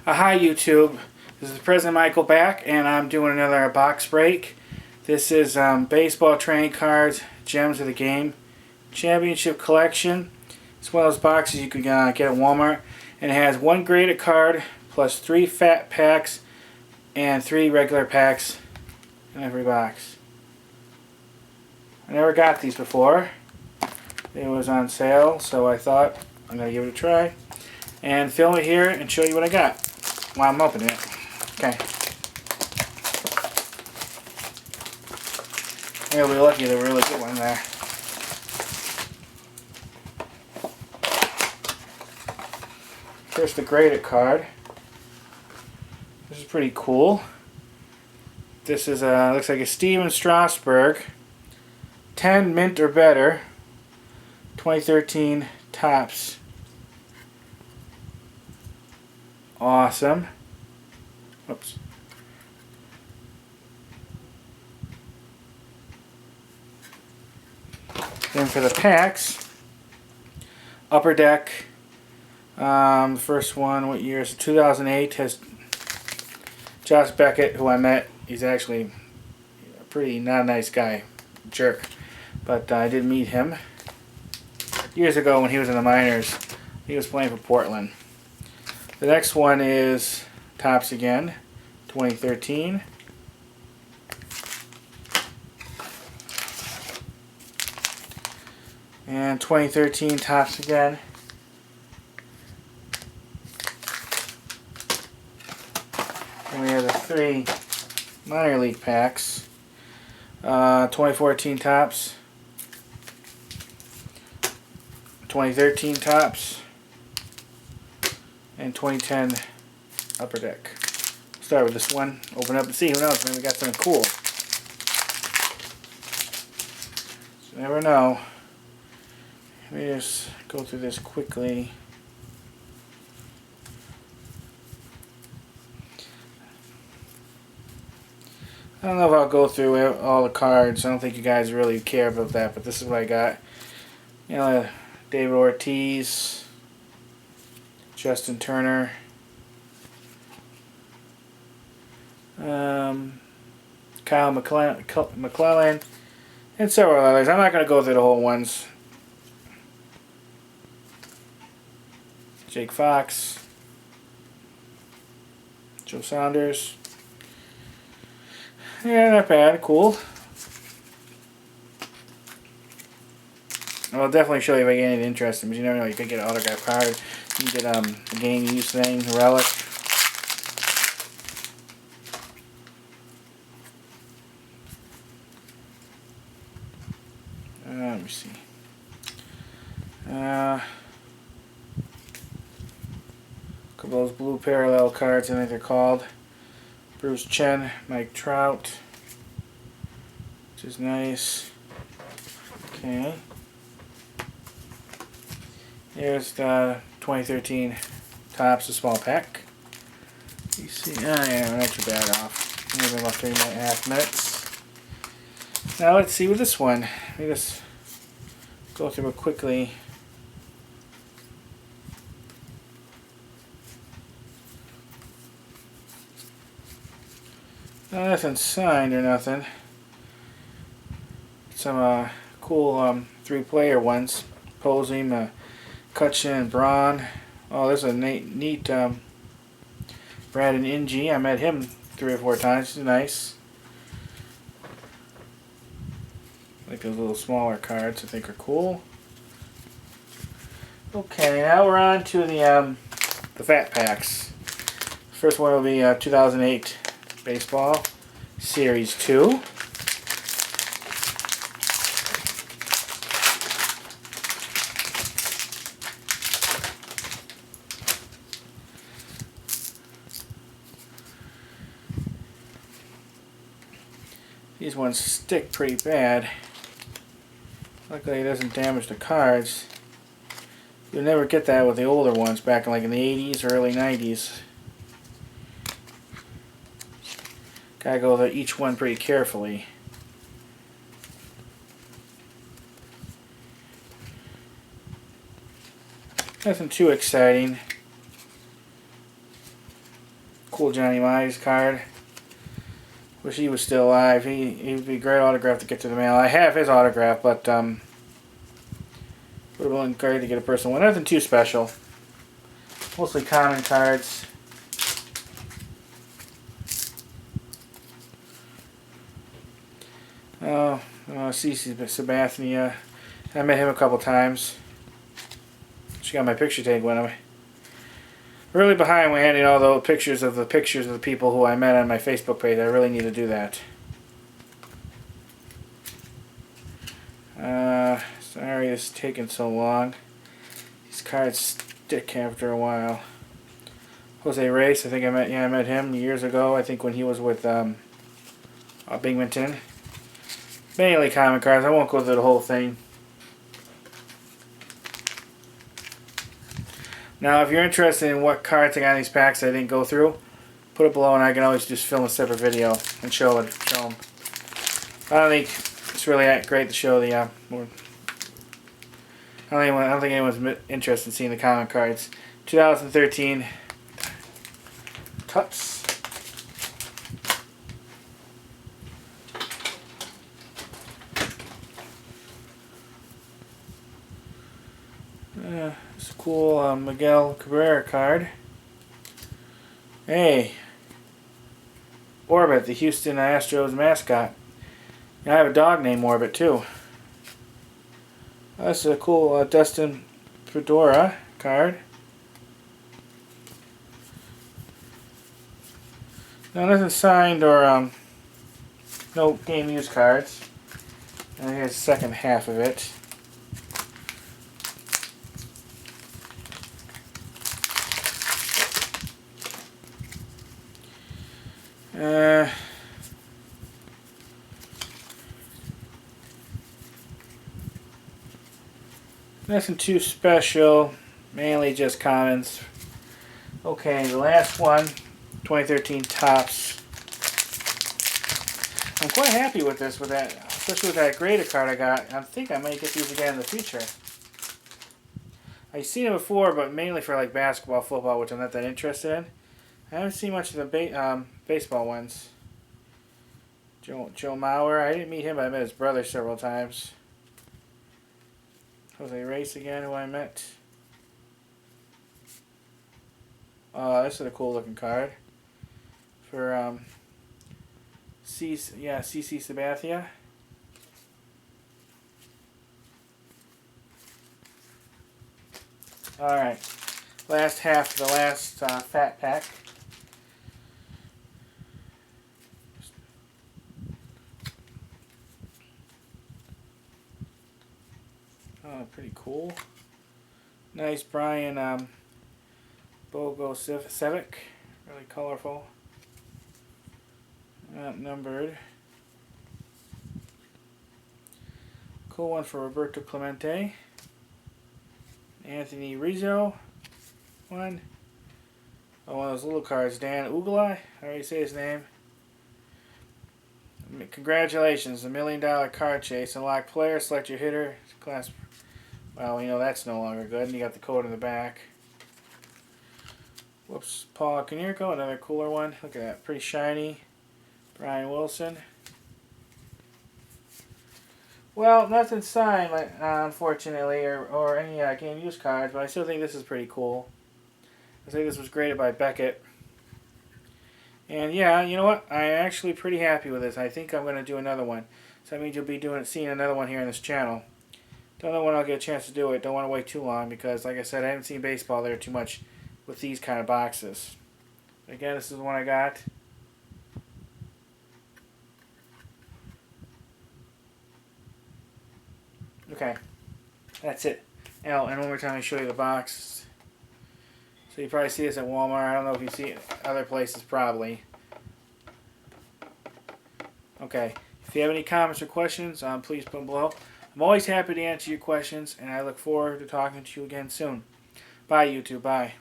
Hi YouTube, this is President Michael back, and I'm doing another box break. This is baseball trading cards, Gems of the Game Championship Collection. It's one of those boxes you can get at Walmart, and it has one graded card plus 3 fat packs and 3 regular packs in every box. I never got these before. It was on sale, so I thought I'm going to give it a try and film it here and show you what I got while I'm opening it. Okay. You'll be lucky to really get one there. First, the graded card. This is pretty cool. This is looks like a Steven Strasburg, 10 mint or better, 2013 Topps. Awesome. Oops. Then for the packs, Upper Deck. The first one, what year is it? 2008, has Josh Beckett, who I met. He's actually a pretty not a nice guy, jerk, but I did meet him years ago when he was in the minors. He was playing for Portland. The next one is Topps again, 2013. And 2013 Topps again. And we have the 3 minor league packs. 2014 Topps. 2013 Topps. And 2010 Upper Deck. Start with this one, open up and see, who knows, maybe we got something cool. You never know. Let me just go through this quickly. I don't know if I'll go through all the cards. I don't think you guys really care about that, but this is what I got. You know, David Ortiz, Justin Turner, Kyle McClellan, and several others. I'm not going to go through the whole ones. Jake Fox, Joe Saunders. Yeah, not bad. Cool. I'll definitely show you if I get anything interesting, but you never know. You could get an autograph card. You can get a game use thing, relic. Let me see. A couple of those blue parallel cards, I think they're called. Bruce Chen, Mike Trout, which is nice. Okay. Here's the 2013 Topps, a small pack. You see, yeah, not too bad off. Maybe about 3.5 minutes. Now let's see with this one. Let me just go through it quickly. Nothing signed or nothing. Some cool 3-player ones. Posey, Cutchin, and Braun. Oh, there's a neat Brandon Inge. I met him 3 or 4 times. He's nice. I like those little smaller cards. I think are cool. Okay, now we're on to the fat packs. First one will be 2008 Baseball Series 2. These ones stick pretty bad. Luckily it doesn't damage the cards. You'll never get that with the older ones back in the 80s or early 90s. Gotta go through each one pretty carefully. Nothing too exciting. Cool Johnny Mize card. Wish he was still alive. He'd be a great autograph to get to the mail. I have his autograph, but would have been great to get a personal one. Nothing too special. Mostly common cards. CC Sabathia. I met him a couple times. She got my picture taken with him. Really behind when handing all the pictures of the people who I met on my Facebook page. I really need to do that. Sorry it's taking so long. These cards stick after a while. Jose Reyes, I think I met him years ago. I think when he was with Binghamton. Mainly common cards. I won't go through the whole thing. Now, if you're interested in what cards I got in these packs I didn't go through, put it below and I can always just film a separate video and show them. I don't think it's really that great to show the I don't think anyone's interested in seeing the common cards. 2013 Tuts. It's a cool Miguel Cabrera card. Hey, Orbit, the Houston Astros mascot. I have a dog named Orbit too. That's a cool Dustin Fedora card. Now nothing signed or no game used cards. And here's the second half of it. Nothing too special, mainly just commons. Okay, the last one, 2013 Topps. I'm quite happy with this, especially with that graded card I got. I think I might get these again in the future. I've seen it before, but mainly for like basketball, football, which I'm not that interested in. I haven't seen much of the baseball ones. Joe Mauer, I didn't meet him, but I met his brother several times. Jose Reyes again, who I met. This is a cool looking card. For CC Sabathia. Alright. Last half of the last fat pack. Oh, pretty cool. Nice Brian Bogosevic. Really colorful. Not numbered. Cool one for Roberto Clemente. Anthony Rizzo. One. Oh, one of those little cards. Dan Ugalai. How do you say his name? Congratulations. $1 million card chase. Unlock player. Select your hitter. Class. Well, you know that's no longer good. And you got the code in the back. Whoops. Paul Konerko. Another cooler one. Look at that. Pretty shiny. Brian Wilson. Well, nothing signed, unfortunately, or any game use cards, but I still think this is pretty cool. I think this was graded by Beckett. And yeah, you know what? I'm actually pretty happy with this. I think I'm going to do another one. So that means you'll be seeing another one here on this channel. Don't know when I'll get a chance to do it. Don't want to wait too long because, like I said, I haven't seen baseball there too much with these kind of boxes. Again, this is the one I got. Okay, that's it. Oh, and one more time I show you the box. So you probably see this at Walmart. I don't know if you see it other places, probably. Okay, if you have any comments or questions, please put them below. I'm always happy to answer your questions, and I look forward to talking to you again soon. Bye, YouTube. Bye.